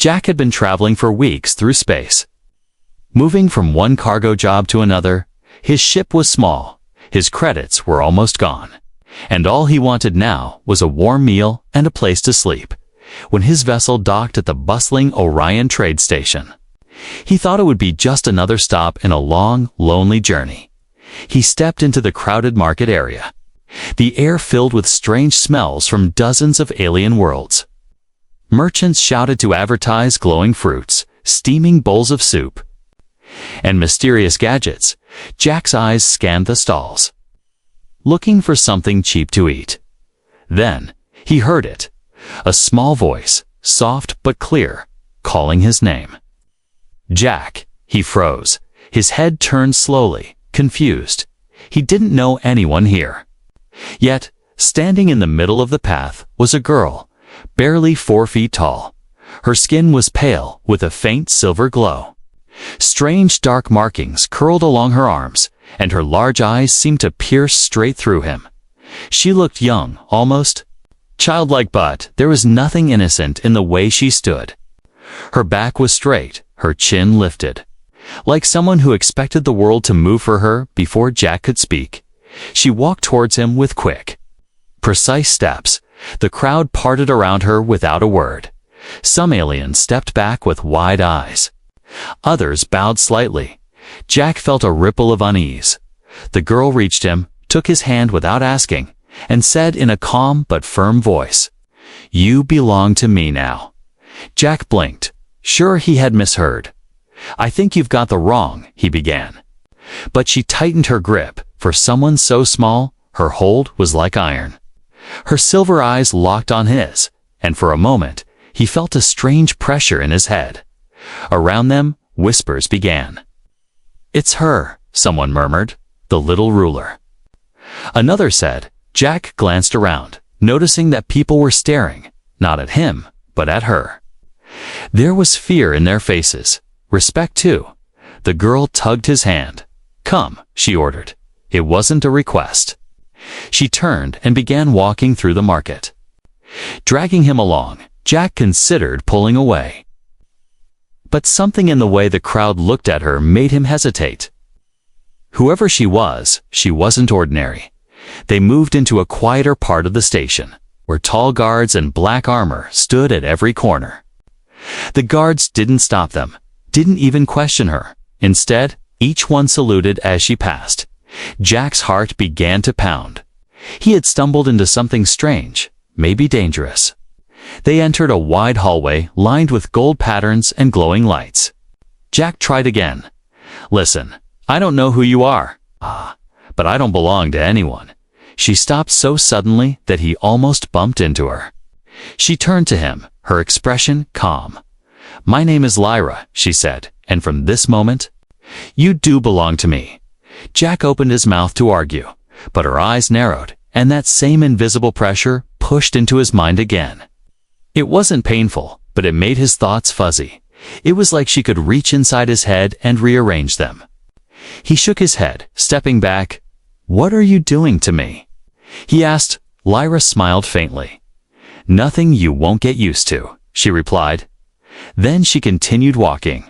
Jack had been traveling for weeks through space. Moving from one cargo job to another, his ship was small, his credits were almost gone, and all he wanted now was a warm meal and a place to sleep. When his vessel docked at the bustling Orion trade station, he thought it would be just another stop in a long, lonely journey. He stepped into the crowded market area, the air filled with strange smells from dozens of alien worlds. Merchants shouted to advertise glowing fruits, steaming bowls of soup, and mysterious gadgets. Jack's eyes scanned the stalls, looking for something cheap to eat. Then he heard it, a small voice, soft but clear, calling his name. Jack. He froze, his head turned slowly, confused. He didn't know anyone here. Yet, standing in the middle of the path was a girl, barely 4 feet tall. Her skin was pale with a faint silver glow. Strange dark markings curled along her arms, and her large eyes seemed to pierce straight through him. She looked young, almost childlike, but there was nothing innocent in the way she stood. Her back was straight, her chin lifted, like someone who expected the world to move for her before Jack could speak. She walked towards him with quick, precise steps. The crowd parted around her without a word. Some aliens stepped back with wide eyes. Others bowed slightly. Jack felt a ripple of unease. The girl reached him, took his hand without asking, and said in a calm but firm voice, "You belong to me now." Jack blinked, sure he had misheard. "I think you've got the wrong," he began. But she tightened her grip. For someone so small, her hold was like iron. Her silver eyes locked on his, and for a moment, he felt a strange pressure in his head. Around them, whispers began. "It's her," someone murmured, "the little ruler." Another said. Jack glanced around, noticing that people were staring, not at him, but at her. There was fear in their faces, respect too. The girl tugged his hand. "Come," she ordered. It wasn't a request. She turned and began walking through the market. Dragging him along, Jack considered pulling away. But something in the way the crowd looked at her made him hesitate. Whoever she wasn't ordinary. They moved into a quieter part of the station, where tall guards in black armor stood at every corner. The guards didn't stop them, didn't even question her. Instead, each one saluted as she passed. Jack's heart began to pound. He had stumbled into something strange, maybe dangerous. They entered a wide hallway lined with gold patterns and glowing lights. Jack tried again. "Listen, I don't know who you are, but I don't belong to anyone." She stopped so suddenly that he almost bumped into her. She turned to him, her expression calm. "My name is Lyra," she said, "and from this moment, you do belong to me." Jack opened his mouth to argue, but her eyes narrowed, and that same invisible pressure pushed into his mind again. It wasn't painful, but it made his thoughts fuzzy. It was like she could reach inside his head and rearrange them. He shook his head, stepping back. "What are you doing to me?" he asked. Lyra smiled faintly. "Nothing you won't get used to," she replied. Then she continued walking.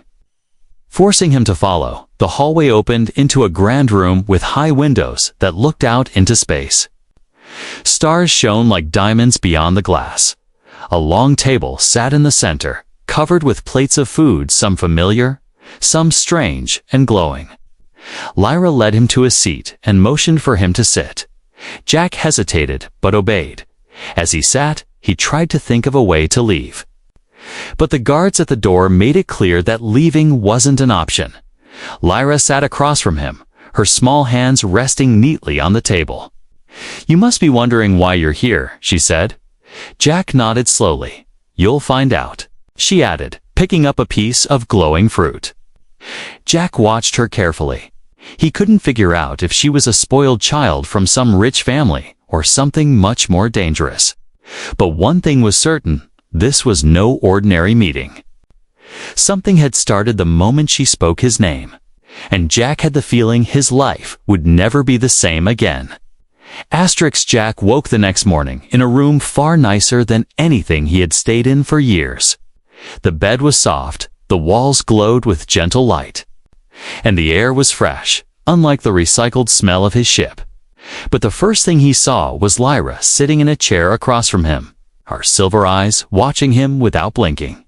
Forcing him to follow, the hallway opened into a grand room with high windows that looked out into space. Stars shone like diamonds beyond the glass. A long table sat in the center, covered with plates of food, some familiar, some strange and glowing. Lyra led him to a seat and motioned for him to sit. Jack hesitated but obeyed. As he sat, he tried to think of a way to leave. But the guards at the door made it clear that leaving wasn't an option. Lyra sat across from him, her small hands resting neatly on the table. "You must be wondering why you're here," she said. Jack nodded slowly. "You'll find out," she added, picking up a piece of glowing fruit. Jack watched her carefully. He couldn't figure out if she was a spoiled child from some rich family or something much more dangerous. But one thing was certain. This was no ordinary meeting. Something had started the moment she spoke his name, and Jack had the feeling his life would never be the same again. Jack woke the next morning in a room far nicer than anything he had stayed in for years. The bed was soft, the walls glowed with gentle light, and the air was fresh, unlike the recycled smell of his ship. But the first thing he saw was Lyra sitting in a chair across from him, her silver eyes watching him without blinking.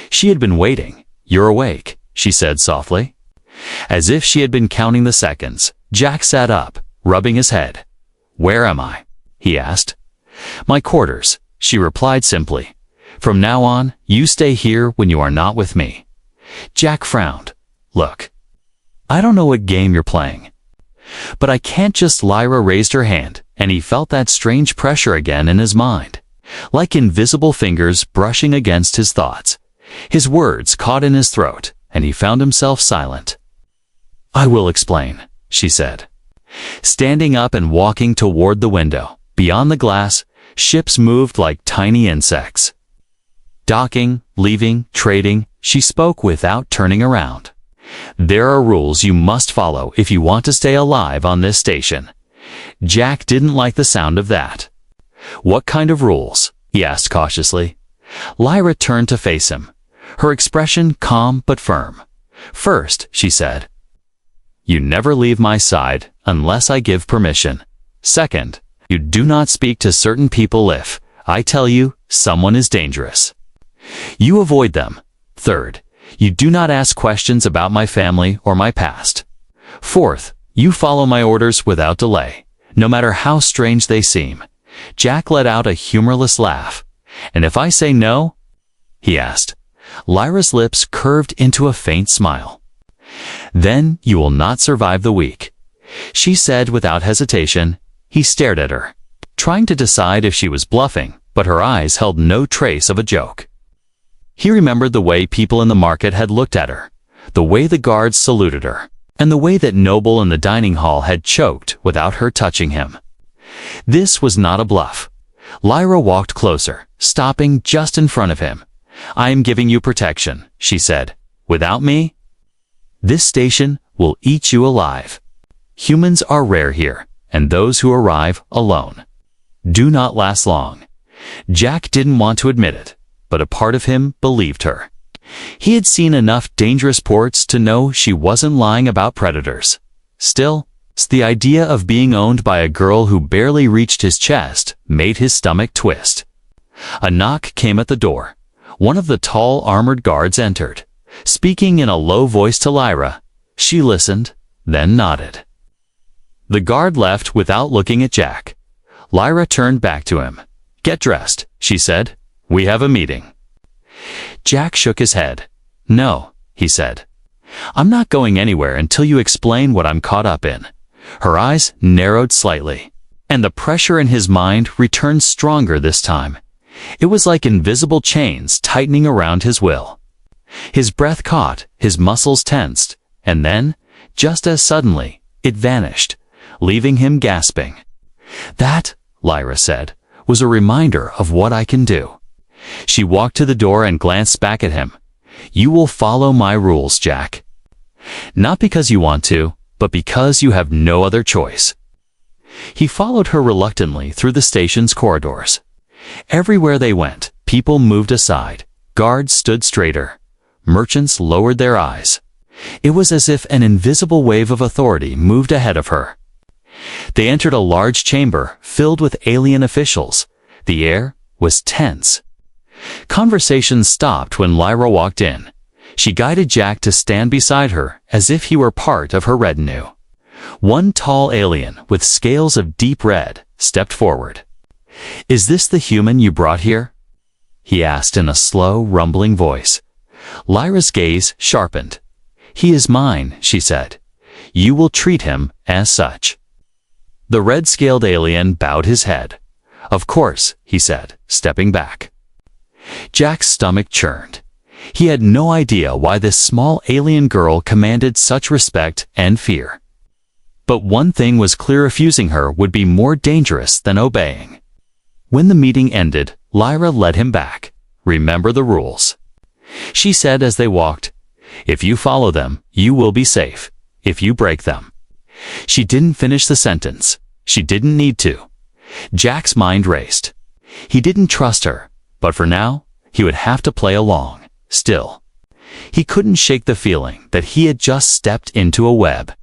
She had been waiting. "You're awake," she said softly. As if she had been counting the seconds, Jack sat up, rubbing his head. "Where am I?" he asked. "My quarters," she replied simply. "From now on, you stay here when you are not with me." Jack frowned. "Look, I don't know what game you're playing, but I can't just—" Lyra raised her hand, and he felt that strange pressure again in his mind, like invisible fingers brushing against his thoughts. His words caught in his throat, and he found himself silent. "I will explain," she said, standing up and walking toward the window. Beyond the glass, ships moved like tiny insects. Docking, leaving, trading, she spoke without turning around. "There are rules you must follow if you want to stay alive on this station." Jack didn't like the sound of that. "What kind of rules?" he asked cautiously. Lyra turned to face him, her expression calm but firm. "First," she said, "you never leave my side unless I give permission. Second, you do not speak to certain people if I tell you someone is dangerous. You avoid them. Third, you do not ask questions about my family or my past. Fourth, you follow my orders without delay, no matter how strange they seem." Jack let out a humorless laugh. "And if I say no?" he asked. Lyra's lips curved into a faint smile. "Then you will not survive the week," she said without hesitation. He stared at her, trying to decide if she was bluffing, but her eyes held no trace of a joke. He remembered the way people in the market had looked at her, the way the guards saluted her, and the way that Noble in the dining hall had choked without her touching him. This was not a bluff. Lyra walked closer, stopping just in front of him. "I am giving you protection," she said. "Without me, this station will eat you alive. Humans are rare here, and those who arrive alone do not last long." Jack didn't want to admit it, but a part of him believed her. He had seen enough dangerous ports to know she wasn't lying about predators. Still, the idea of being owned by a girl who barely reached his chest made his stomach twist. A knock came at the door. One of the tall armored guards entered, speaking in a low voice to Lyra. She listened, then nodded. The guard left without looking at Jack. Lyra turned back to him. "Get dressed," she said. "We have a meeting." Jack shook his head. "No," he said. "I'm not going anywhere until you explain what I'm caught up in." Her eyes narrowed slightly, and the pressure in his mind returned stronger this time. It was like invisible chains tightening around his will. His breath caught, his muscles tensed, and then, just as suddenly, it vanished, leaving him gasping. "That," Lyra said, "was a reminder of what I can do." She walked to the door and glanced back at him. "You will follow my rules, Jack. Not because you want to, but because you have no other choice." He followed her reluctantly through the station's corridors. Everywhere they went, people moved aside, guards stood straighter, merchants lowered their eyes. It was as if an invisible wave of authority moved ahead of her. They entered a large chamber filled with alien officials. The air was tense. Conversation stopped when Lyra walked in. She guided Jack to stand beside her as if he were part of her retinue. One tall alien with scales of deep red stepped forward. "Is this the human you brought here?" he asked in a slow, rumbling voice. Lyra's gaze sharpened. "He is mine," she said. "You will treat him as such." The red-scaled alien bowed his head. "Of course," he said, stepping back. Jack's stomach churned. He had no idea why this small alien girl commanded such respect and fear. But one thing was clear: refusing her would be more dangerous than obeying. When the meeting ended, Lyra led him back. "Remember the rules," she said as they walked. "If you follow them, you will be safe. If you break them—" She didn't finish the sentence. She didn't need to. Jack's mind raced. He didn't trust her, but for now, he would have to play along. still. He couldn't shake the feeling that he had just stepped into a web,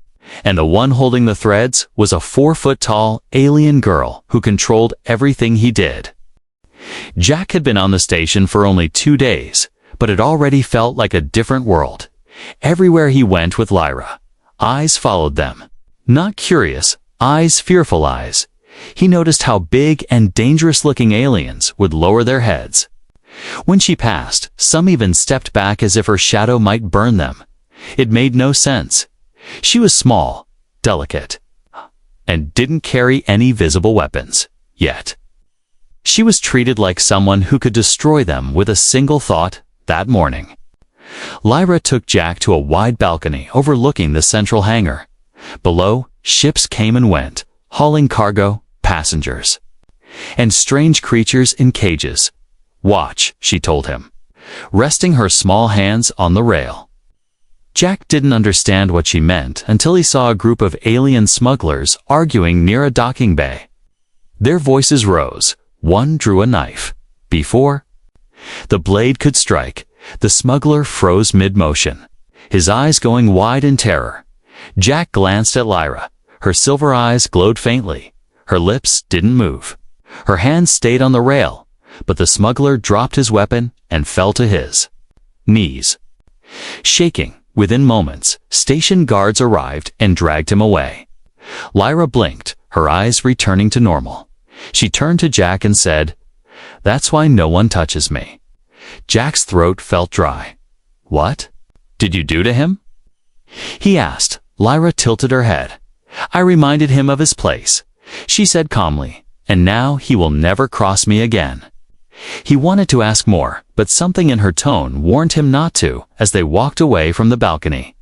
and the one holding the threads was a 4-foot-tall alien girl who controlled everything he did. Jack had been on the station for only 2 days, but it already felt like a different world. Everywhere he went with Lyra, eyes followed them. Not curious eyes, fearful eyes. He noticed how big and dangerous-looking aliens would lower their heads. When she passed, some even stepped back as if her shadow might burn them. It made no sense. She was small, delicate, and didn't carry any visible weapons, yet. She was treated like someone who could destroy them with a single thought that morning. Lyra took Jack to a wide balcony overlooking the central hangar. Below, ships came and went, hauling cargo, passengers, and strange creatures in cages. "Watch," she told him, resting her small hands on the rail. Jack didn't understand what she meant until he saw a group of alien smugglers arguing near a docking bay. Their voices rose. One drew a knife. Before the blade could strike, the smuggler froze mid-motion, his eyes going wide in terror. Jack glanced at Lyra. Her silver eyes glowed faintly. Her lips didn't move. Her hands stayed on the rail, but the smuggler dropped his weapon and fell to his knees. Shaking, within moments, station guards arrived and dragged him away. Lyra blinked, her eyes returning to normal. She turned to Jack and said, "That's why no one touches me." Jack's throat felt dry. "What did you do to him?" he asked. Lyra tilted her head. "I reminded him of his place," she said calmly, "and now he will never cross me again." He wanted to ask more, but something in her tone warned him not to as they walked away from the balcony.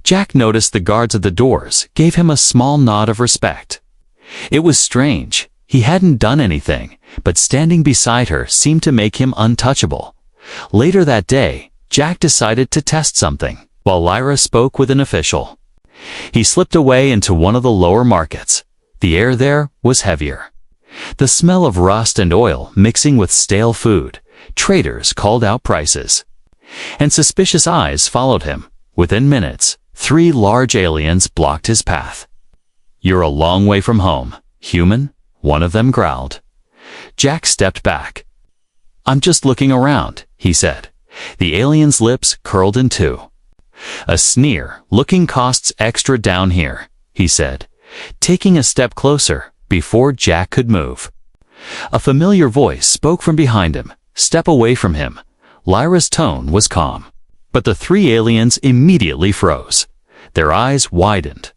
Jack noticed the guards at the doors gave him a small nod of respect. It was strange. He hadn't done anything, but standing beside her seemed to make him untouchable. Later that day, Jack decided to test something, while Lyra spoke with an official. He slipped away into one of the lower markets. The air there was heavier. The smell of rust and oil mixing with stale food. Traders called out prices, and suspicious eyes followed him. Within minutes, 3 large aliens blocked his path. "You're a long way from home, human," one of them growled. Jack stepped back. "I'm just looking around," he said. The alien's lips curled in two. "A sneer, looking costs extra down here," he said, taking a step closer before Jack could move. A familiar voice spoke from behind him. "Step away from him." Lyra's tone was calm, but the 3 aliens immediately froze. Their eyes widened.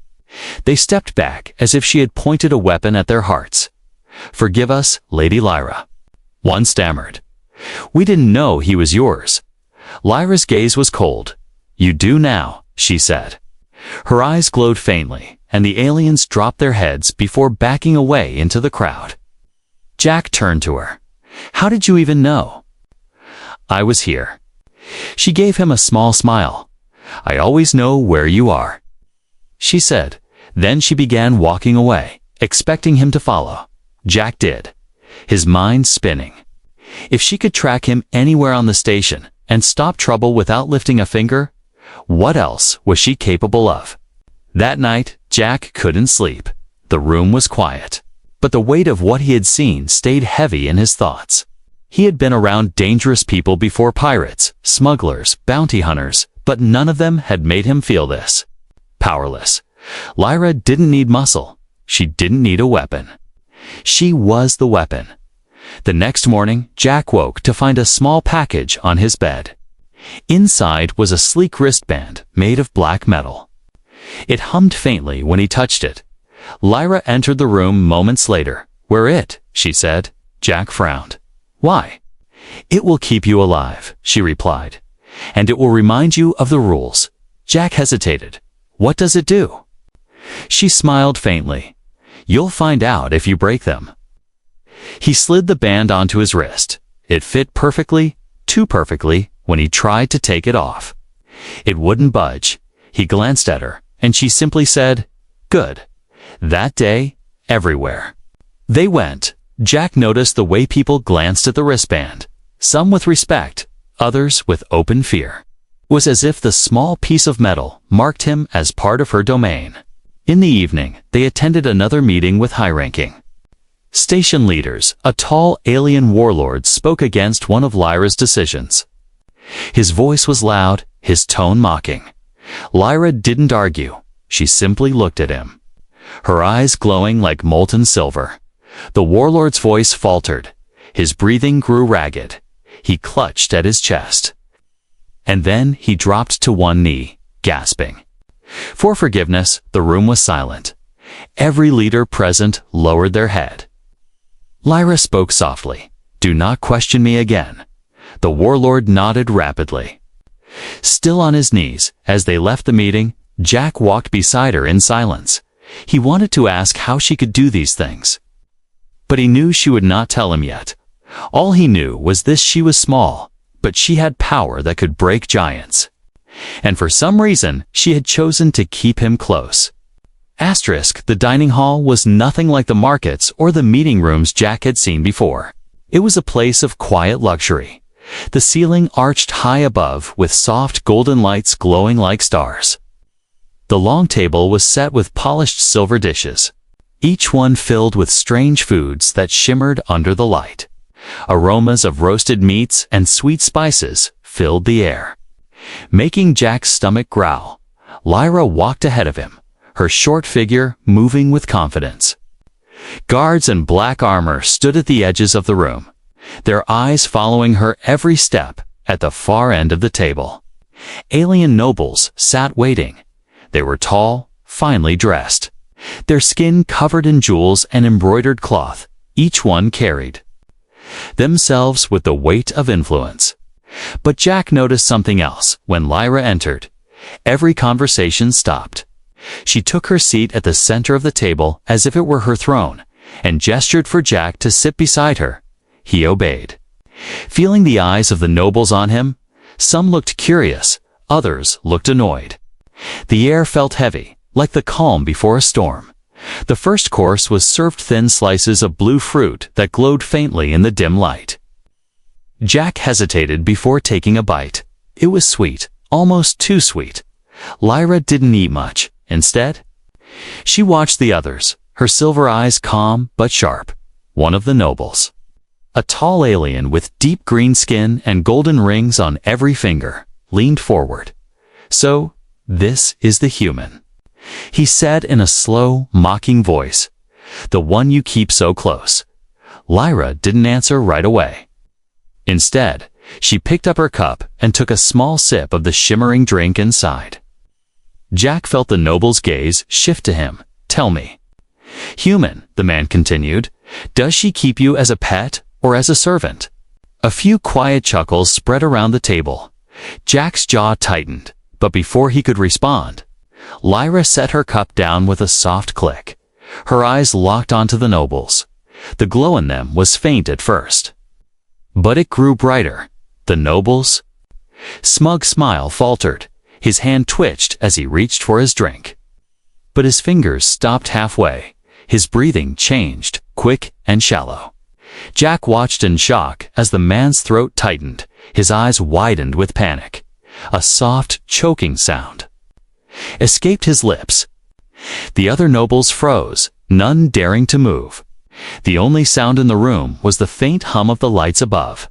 They stepped back as if she had pointed a weapon at their hearts. "Forgive us, Lady Lyra," one stammered. "We didn't know he was yours." Lyra's gaze was cold. "You do now," she said. Her eyes glowed faintly, and the aliens dropped their heads before backing away into the crowd. Jack turned to her. "How did you even know?" "I was here." She gave him a small smile. "I always know where you are," she said. Then she began walking away, expecting him to follow. Jack did, his mind spinning. If she could track him anywhere on the station and stop trouble without lifting a finger, what else was she capable of? That night, Jack couldn't sleep. The room was quiet, but the weight of what he had seen stayed heavy in his thoughts. He had been around dangerous people before: pirates, smugglers, bounty hunters, but none of them had made him feel this. Powerless. Lyra didn't need muscle. She didn't need a weapon. She was the weapon. The next morning, Jack woke to find a small package on his bed. Inside was a sleek wristband made of black metal. It hummed faintly when he touched it. Lyra entered the room moments later. "Wear it," she said. Jack frowned. "Why?" "It will keep you alive," she replied. "And it will remind you of the rules." Jack hesitated. "What does it do?" She smiled faintly. "You'll find out if you break them." He slid the band onto his wrist. It fit perfectly, too perfectly, when he tried to take it off. It wouldn't budge. He glanced at her, and she simply said, "Good." That day, everywhere they went, Jack noticed the way people glanced at the wristband, some with respect, others with open fear. It was as if the small piece of metal marked him as part of her domain. In the evening, they attended another meeting with high-ranking station leaders. A tall alien warlord spoke against one of Lyra's decisions. His voice was loud, his tone mocking. Lyra didn't argue. She simply looked at him, her eyes glowing like molten silver. The warlord's voice faltered. His breathing grew ragged. He clutched at his chest. And then he dropped to one knee, gasping. For forgiveness, the room was silent. Every leader present lowered their head. Lyra spoke softly. "Do not question me again." The warlord nodded rapidly. Still on his knees, as they left the meeting, Jack walked beside her in silence. He wanted to ask how she could do these things, but he knew she would not tell him yet. All he knew was this: she was small, but she had power that could break giants. And for some reason, she had chosen to keep him close. The dining hall was nothing like the markets or the meeting rooms Jack had seen before. It was a place of quiet luxury. The ceiling arched high above, with soft golden lights glowing like stars. The long table was set with polished silver dishes, each one filled with strange foods that shimmered under the light. Aromas of roasted meats and sweet spices filled the air, making Jack's stomach growl. Lyra walked ahead of him, her short figure moving with confidence. Guards in black armor stood at the edges of the room, their eyes following her every step. At the far end of the table, alien nobles sat waiting. They were tall, finely dressed, their skin covered in jewels and embroidered cloth. Each one carried themselves with the weight of influence. But Jack noticed something else when Lyra entered. Every conversation stopped. She took her seat at the center of the table as if it were her throne, and gestured for Jack to sit beside her. He obeyed. Feeling the eyes of the nobles on him, some looked curious, others looked annoyed. The air felt heavy, like the calm before a storm. The first course was served thin slices of blue fruit that glowed faintly in the dim light. Jack hesitated before taking a bite. It was sweet, almost too sweet. Lyra didn't eat much. Instead, she watched the others, her silver eyes calm but sharp. One of the nobles, a tall alien with deep green skin and golden rings on every finger, leaned forward. "So, this is the human," he said in a slow, mocking voice. "The one you keep so close." Lyra didn't answer right away. Instead, she picked up her cup and took a small sip of the shimmering drink inside. Jack felt the noble's gaze shift to him. "Tell me, human," the man continued, "does she keep you as a pet or as a servant?" A few quiet chuckles spread around the table. Jack's jaw tightened, but before he could respond, Lyra set her cup down with a soft click. Her eyes locked onto the nobles. The glow in them was faint at first, but it grew brighter. The noble's smug smile faltered. His hand twitched as he reached for his drink, but his fingers stopped halfway. His breathing changed, quick and shallow. Jack watched in shock as the man's throat tightened. His eyes widened with panic. A soft, choking sound escaped his lips. The other nobles froze, none daring to move. The only sound in the room was the faint hum of the lights above.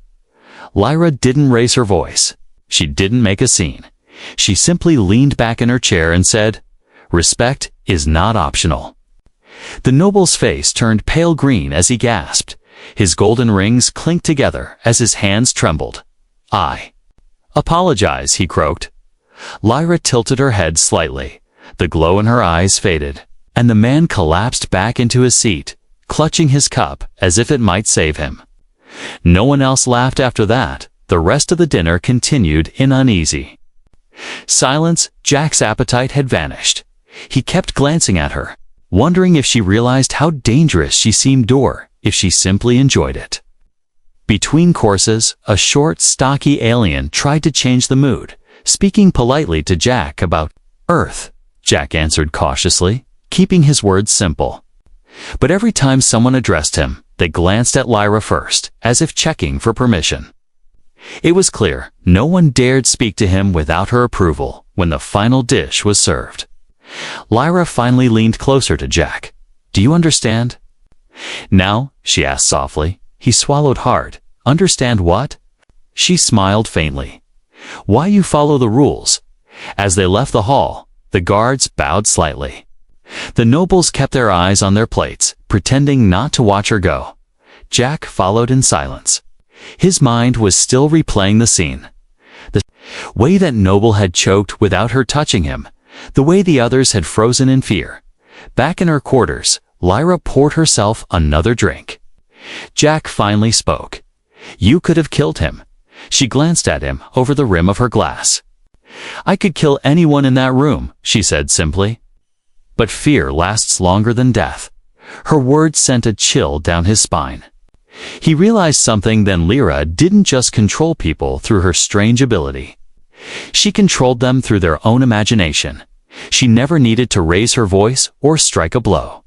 Lyra didn't raise her voice. She didn't make a scene. She simply leaned back in her chair and said, "Respect is not optional." The noble's face turned pale green as he gasped. His golden rings clinked together as his hands trembled. "I apologize," he croaked. Lyra tilted her head slightly. The glow in her eyes faded, and the man collapsed back into his seat, clutching his cup as if it might save him. No one else laughed after that. The rest of the dinner continued in uneasy silence. Jack's appetite had vanished. He kept glancing at her, wondering if she realized how dangerous she seemed or if she simply enjoyed it. Between courses, a short, stocky alien tried to change the mood, speaking politely to Jack about Earth. Jack answered cautiously, keeping his words simple. But every time someone addressed him, they glanced at Lyra first, as if checking for permission. It was clear no one dared speak to him without her approval when the final dish was served. Lyra finally leaned closer to Jack. "Do you understand?" "Now," she asked softly. He swallowed hard. "Understand what?" She smiled faintly. "Why you follow the rules." As they left the hall, the guards bowed slightly. The nobles kept their eyes on their plates, pretending not to watch her go. Jack followed in silence. His mind was still replaying the scene. The way that noble had choked without her touching him, the way the others had frozen in fear. Back in her quarters, Lyra poured herself another drink. Jack finally spoke. "You could have killed him." She glanced at him over the rim of her glass. "I could kill anyone in that room," she said simply. "But fear lasts longer than death." Her words sent a chill down his spine. He realized something then: Lyra didn't just control people through her strange ability. She controlled them through their own imagination. She never needed to raise her voice or strike a blow.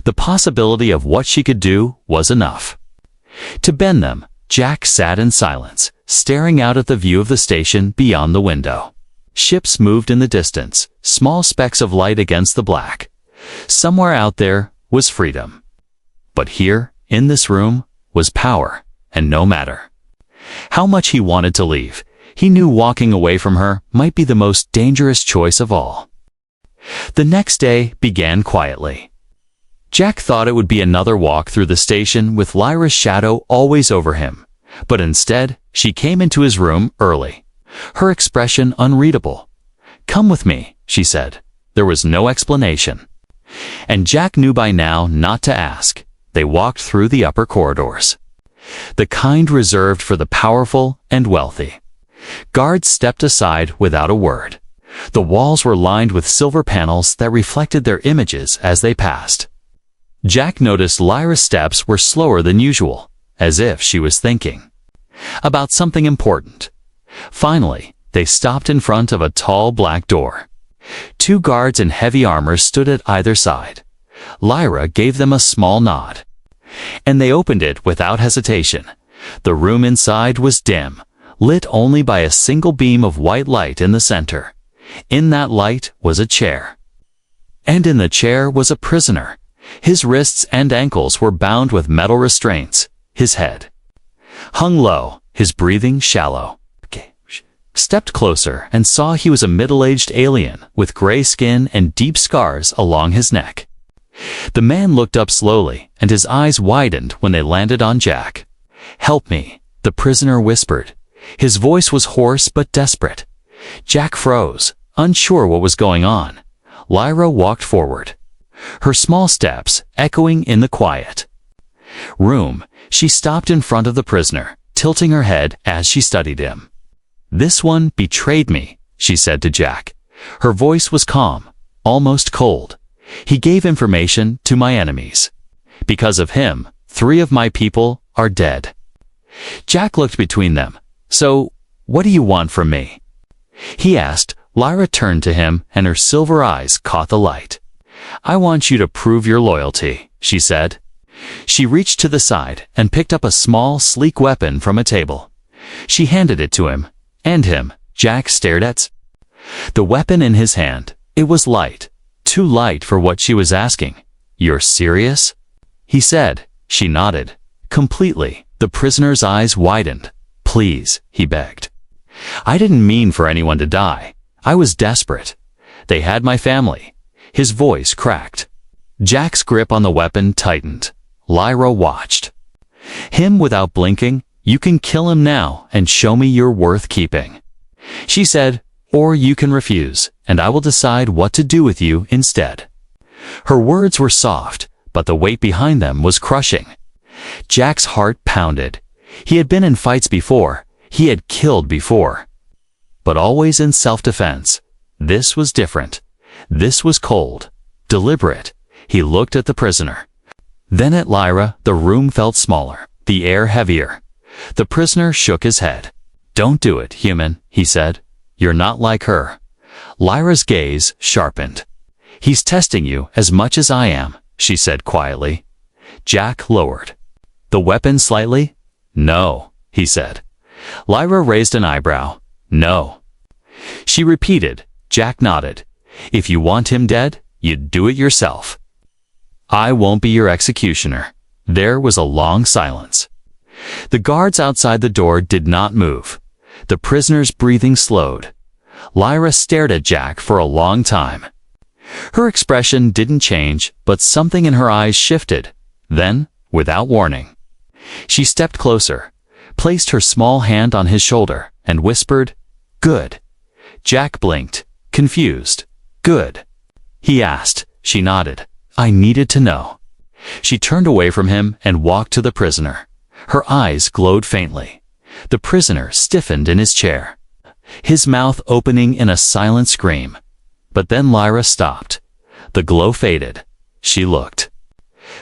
The possibility of what she could do was enough. To bend them, Jack sat in silence, staring out at the view of the station beyond the window. Ships moved in the distance, small specks of light against the black. Somewhere out there was freedom. But here, in this room, was power, and no matter how much he wanted to leave, he knew walking away from her might be the most dangerous choice of all. The next day began quietly. Jack thought it would be another walk through the station with Lyra's shadow always over him, but instead she came into his room early, her expression unreadable. "Come with me," she said. There was no explanation. And Jack knew by now not to ask. They walked through the upper corridors, the kind reserved for the powerful and wealthy. Guards stepped aside without a word. The walls were lined with silver panels that reflected their images as they passed. Jack noticed Lyra's steps were slower than usual, as if she was thinking about something important. Finally, they stopped in front of a tall black door. Two guards in heavy armor stood at either side. Lyra gave them a small nod, and they opened it without hesitation. The room inside was dim, lit only by a single beam of white light in the center. In that light was a chair. And in the chair was a prisoner. His wrists and ankles were bound with metal restraints. His head hung low, his breathing shallow. Stepped closer and saw he was a middle-aged alien with gray skin and deep scars along his neck. The man looked up slowly, and his eyes widened when they landed on Jack. "Help me," the prisoner whispered. His voice was hoarse but desperate. Jack froze, unsure what was going on. Lyra walked forward, her small steps echoing in the quiet room. She stopped in front of the prisoner, tilting her head as she studied him. "This one betrayed me," she said to Jack. Her voice was calm, almost cold. "He gave information to my enemies. Because of him, 3 of my people are dead." Jack looked between them. "So, what do you want from me?" he asked. Lyra turned to him, and her silver eyes caught the light. "I want you to prove your loyalty," she said. She reached to the side and picked up a small, sleek weapon from a table. She handed it to him, and him. Jack stared at the weapon in his hand. It was light, too light for what she was asking. "You're serious?" he said. She nodded. Completely. The prisoner's eyes widened. "Please," he begged. "I didn't mean for anyone to die. I was desperate. They had my family." His voice cracked. Jack's grip on the weapon tightened. Lyra watched him without blinking. "You can kill him now and show me you're worth keeping," she said, "or you can refuse, and I will decide what to do with you instead." Her words were soft, but the weight behind them was crushing. Jack's heart pounded. He had been in fights before. He had killed before. But always in self-defense. This was different. This was cold, deliberate. He looked at the prisoner, then at Lyra. The room felt smaller, the air heavier. The prisoner shook his head. "Don't do it, human," he said. "You're not like her." Lyra's gaze sharpened. "He's testing you as much as I am," she said quietly. Jack lowered the weapon slightly. "No," he said. Lyra raised an eyebrow. No. She repeated. Jack nodded. If you want him dead, you'd do it yourself. I won't be your executioner. There was a long silence. The guards outside the door did not move. The prisoner's breathing slowed. Lyra stared at Jack for a long time. Her expression didn't change, but something in her eyes shifted. Then, without warning, she stepped closer, placed her small hand on his shoulder, and whispered, "Good." Jack blinked, confused. "Good?" he asked. She nodded. "I needed to know." She turned away from him and walked to the prisoner. Her eyes glowed faintly. The prisoner stiffened in his chair, his mouth opening in a silent scream. But then Lyra stopped. The glow faded. She looked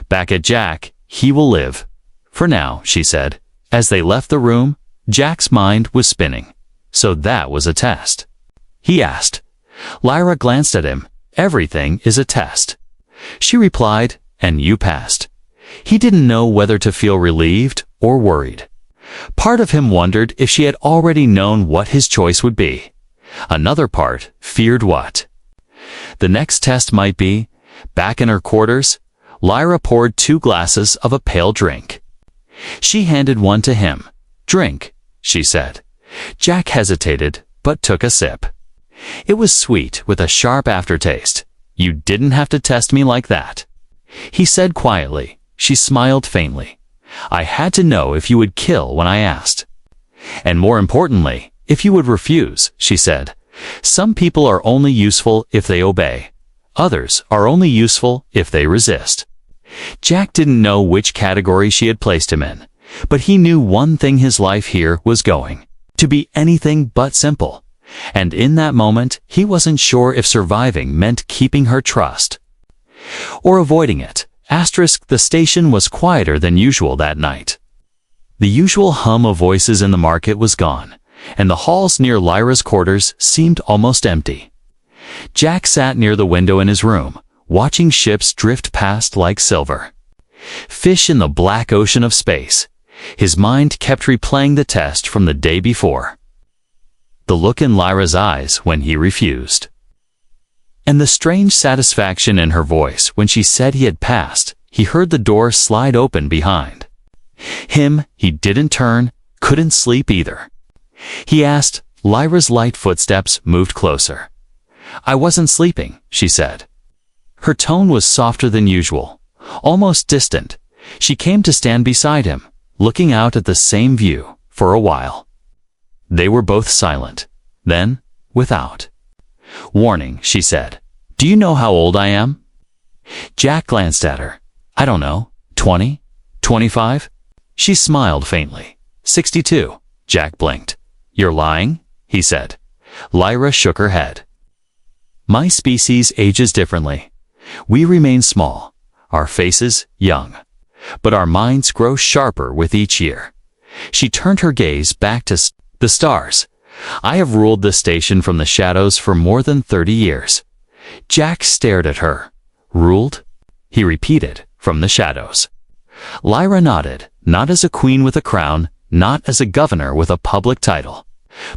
back at Jack. "He will live. For now," she said. As they left the room, Jack's mind was spinning. So that was a test? He asked. Lyra glanced at him. "Everything is a test." She replied, "And you passed." He didn't know whether to feel relieved or worried. Part of him wondered if she had already known what his choice would be. Another part feared what the next test might be. Back in her quarters, Lyra poured 2 glasses of a pale drink. She handed one to him. "Drink," she said. Jack hesitated, but took a sip. It was sweet with a sharp aftertaste. "You didn't have to test me like that," he said quietly. She smiled faintly. "I had to know if you would kill when I asked. And more importantly, if you would refuse," she said. "Some people are only useful if they obey. Others are only useful if they resist." Jack didn't know which category she had placed him in, but he knew one thing: his life here was going to be anything but simple. And in that moment, he wasn't sure if surviving meant keeping her trust or avoiding it. The station was quieter than usual that night. The usual hum of voices in the market was gone, and the halls near Lyra's quarters seemed almost empty. Jack sat near the window in his room, watching ships drift past like silver fish in the black ocean of space. His mind kept replaying the test from the day before. The look in Lyra's eyes when he refused, and the strange satisfaction in her voice when she said he had passed. He heard the door slide open behind him. He didn't turn, couldn't sleep either. He asked. Lyra's light footsteps moved closer. "I wasn't sleeping," she said. Her tone was softer than usual, almost distant. She came to stand beside him, looking out at the same view. For a while, they were both silent. Then, without warning, she said, "Do you know how old I am?" Jack glanced at her. "I don't know. 20? 25? She smiled faintly. 62. Jack blinked. "You're lying?" he said. Lyra shook her head. "My species ages differently. We remain small, our faces young, but our minds grow sharper with each year." She turned her gaze back to the stars. "I have ruled this station from the shadows for more than 30 years. Jack stared at her. "Ruled?" he repeated. "From the shadows." Lyra nodded. "Not as a queen with a crown, not as a governor with a public title.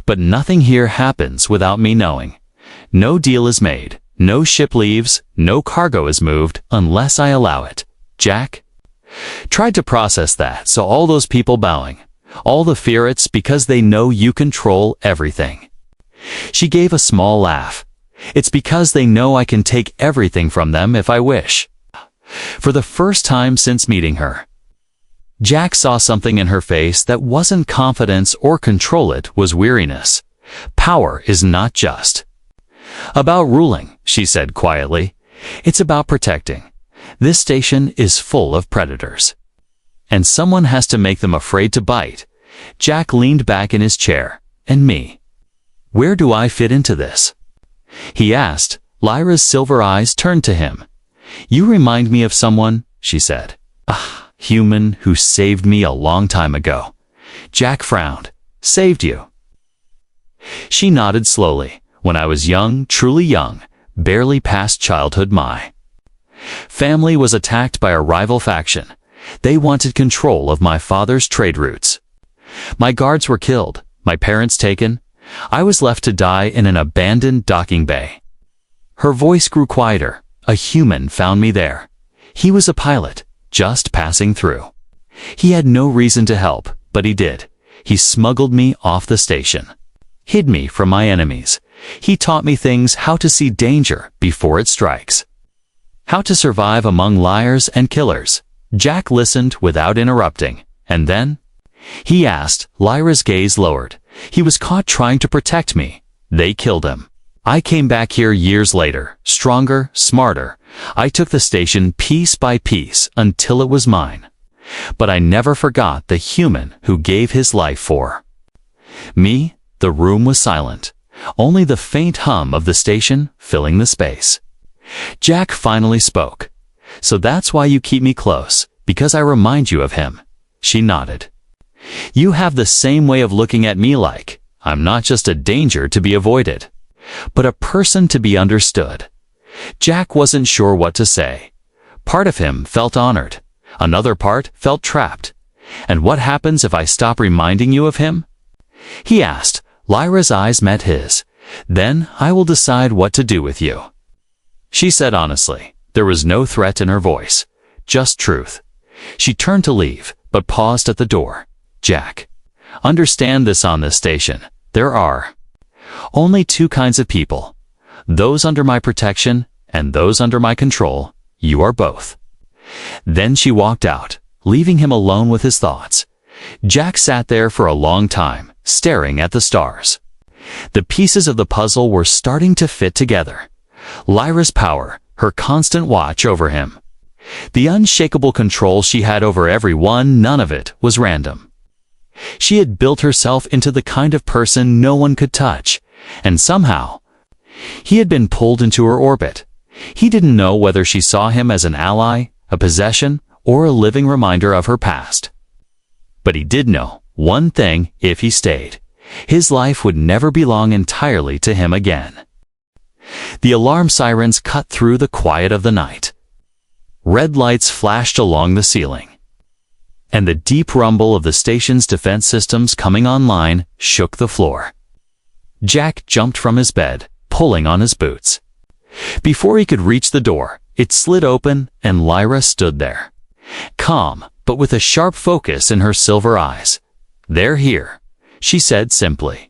But nothing here happens without me knowing. No deal is made, no ship leaves, no cargo is moved unless I allow it." Jack tried to process that. "So all those people bowing, all the fear, it's because they know you control everything." She gave a small laugh. "It's because they know I can take everything from them if I wish." For the first time since meeting her, Jack saw something in her face that wasn't confidence or control, it was weariness. "Power is not just about ruling," she said quietly. "It's about protecting. This station is full of predators, and someone has to make them afraid to bite." Jack leaned back in his chair. "And me? Where do I fit into this?" he asked. Lyra's silver eyes turned to him. "You remind me of someone," she said. "A human who saved me a long time ago." Jack frowned. "Saved you?" She nodded slowly. "When I was young, truly young, barely past childhood, my family was attacked by a rival faction. They wanted control of my father's trade routes. My guards were killed, my parents taken. I was left to die in an abandoned docking bay. Her voice grew quieter. A human found me there. He was a pilot, just passing through. He had no reason to help, but he did. He smuggled me off the station, hid me from my enemies. He taught me things: how to see danger before it strikes, how to survive among liars and killers. Jack listened without interrupting, and then he asked. Lyra's gaze lowered. He was caught trying to protect me. They killed him. I came back here years later, stronger, smarter. I took the station piece by piece until it was mine. But I never forgot the human who gave his life for me. The room was silent, only the faint hum of the station filling the space. Jack finally spoke. So that's why you keep me close, because I remind you of him. She nodded. You have the same way of looking at me, like I'm not just a danger to be avoided, but a person to be understood. Jack wasn't sure what to say. Part of him felt honored. Another part felt trapped. And what happens if I stop reminding you of him? He asked. Lyra's eyes met his. Then I will decide what to do with you, she said honestly. There was no threat in her voice, just truth. She turned to leave, but paused at the door. Jack, understand this: on this station, there are only two kinds of people. Those under my protection and those under my control. You are both. Then she walked out, leaving him alone with his thoughts. Jack sat there for a long time, staring at the stars. The pieces of the puzzle were starting to fit together. Lyra's power, her constant watch over him, the unshakable control she had over everyone, none of it was random. She had built herself into the kind of person no one could touch, and somehow he had been pulled into her orbit. He didn't know whether she saw him as an ally, a possession, or a living reminder of her past. But he did know one thing: if he stayed, his life would never belong entirely to him again. The alarm sirens cut through the quiet of the night. Red lights flashed along the ceiling, and the deep rumble of the station's defense systems coming online shook the floor. Jack jumped from his bed, pulling on his boots. Before he could reach the door, it slid open, and Lyra stood there, calm, but with a sharp focus in her silver eyes. They're here, she said simply.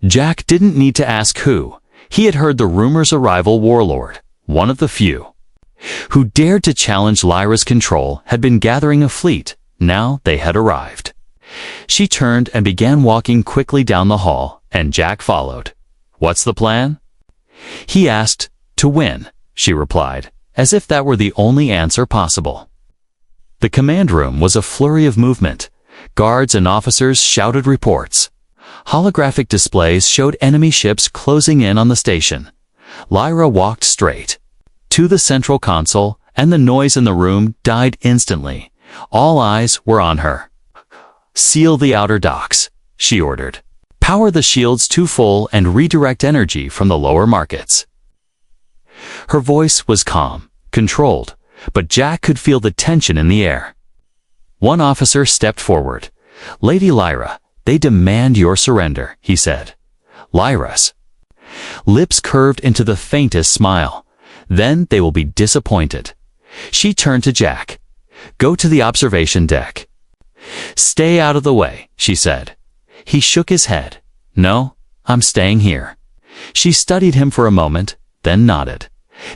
Jack didn't need to ask who. He had heard the rumors: arrival warlord, one of the few who dared to challenge Lyra's control, had been gathering a fleet. Now they had arrived. She turned and began walking quickly down the hall, and Jack followed. What's the plan? He asked. To win, she replied, as if that were the only answer possible. The command room was a flurry of movement. Guards and officers shouted reports. Holographic displays showed enemy ships closing in on the station. Lyra walked straight to the central console, and the noise in the room died instantly. All eyes were on her. Seal the outer docks, she ordered. Power the shields to full and redirect energy from the lower markets. Her voice was calm, controlled, but Jack could feel the tension in the air. One officer stepped forward. Lady Lyra, they demand your surrender, he said. Lyra's lips curved into the faintest smile. Then they will be disappointed. She turned to Jack. Go to the observation deck. Stay out of the way, she said. He shook his head. No, I'm staying here. She studied him for a moment, then nodded.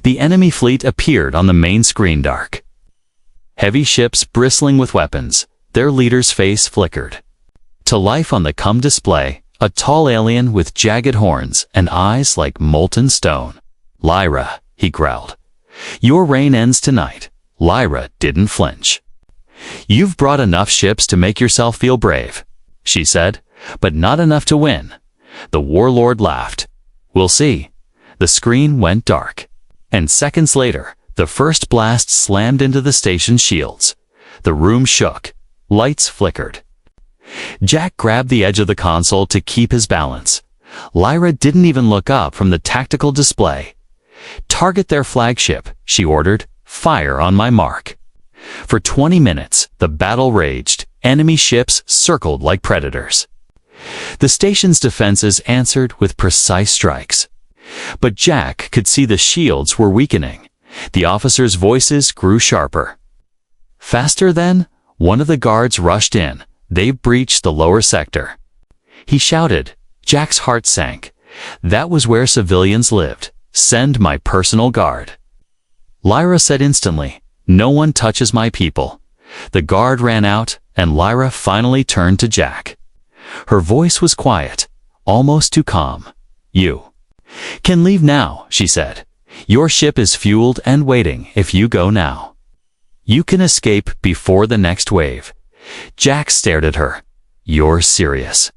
The enemy fleet appeared on the main screen, dark. Heavy ships bristling with weapons. Their leader's face flickered to life on the CUM display, a tall alien with jagged horns and eyes like molten stone. Lyra, he growled. Your reign ends tonight. Lyra didn't flinch. You've brought enough ships to make yourself feel brave, she said, but not enough to win. The warlord laughed. We'll see. The screen went dark, and seconds later, the first blast slammed into the station's shields. The room shook. Lights flickered. Jack grabbed the edge of the console to keep his balance. Lyra didn't even look up from the tactical display. Target their flagship, she ordered. Fire on my mark. For 20 minutes, the battle raged. Enemy ships circled like predators. The station's defenses answered with precise strikes. But Jack could see the shields were weakening. The officers' voices grew sharper. Faster then, one of the guards rushed in. They've breached the lower sector. He shouted. Jack's heart sank. That was where civilians lived. Send my personal guard. Lyra said instantly, no one touches my people. The guard ran out, and Lyra finally turned to Jack. Her voice was quiet, almost too calm. You can leave now, she said. Your ship is fueled and waiting if you go now. You can escape before the next wave. Jack stared at her. You're serious.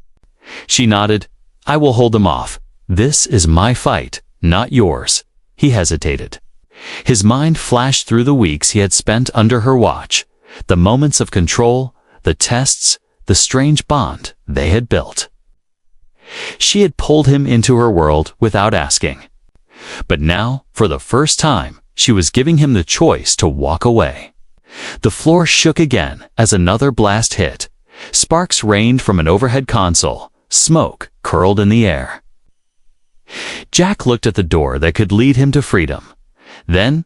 She nodded. I will hold them off. This is my fight, not yours. He hesitated. His mind flashed through the weeks he had spent under her watch, the moments of control, the tests, the strange bond they had built. She had pulled him into her world without asking. But now, for the first time, she was giving him the choice to walk away. The floor shook again as another blast hit. Sparks rained from an overhead console. Smoke curled in the air. Jack looked at the door that could lead him to freedom. Then,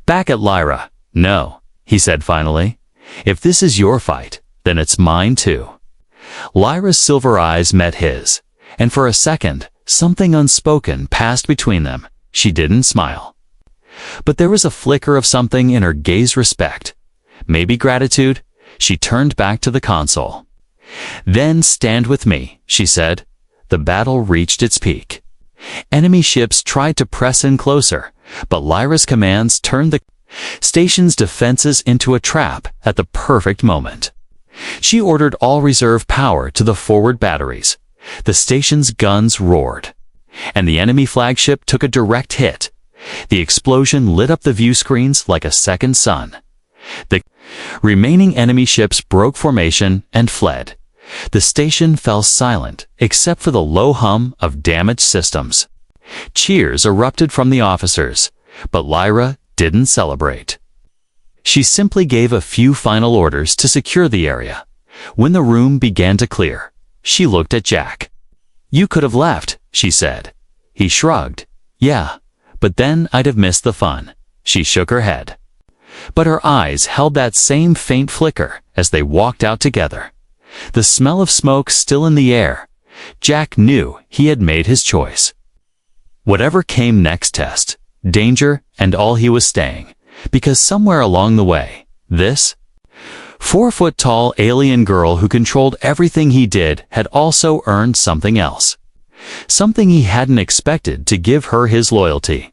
back at Lyra. No, he said finally. If this is your fight, then it's mine too. Lyra's silver eyes met his, and for a second, something unspoken passed between them. She didn't smile. But there was a flicker of something in her gaze. Respect. Maybe gratitude. She turned back to the console. Then stand with me, she said. The battle reached its peak. Enemy ships tried to press in closer, but Lyra's commands turned the station's defenses into a trap at the perfect moment. She ordered all reserve power to the forward batteries. The station's guns roared, and the enemy flagship took a direct hit. The explosion lit up the view screens like a second sun. The remaining enemy ships broke formation and fled. The station fell silent except for the low hum of damaged systems. Cheers erupted from the officers, but Lyra didn't celebrate. She simply gave a few final orders to secure the area. When the room began to clear, she looked at Jack. You could have left, she said. He shrugged. Yeah, but then I'd have missed the fun. She shook her head. But her eyes held that same faint flicker as they walked out together. The smell of smoke still in the air. Jack knew he had made his choice. Whatever came next, test, danger, and all, he was staying. Because somewhere along the way, this 4-foot-tall alien girl who controlled everything he did had also earned something else. Something he hadn't expected to give her his loyalty.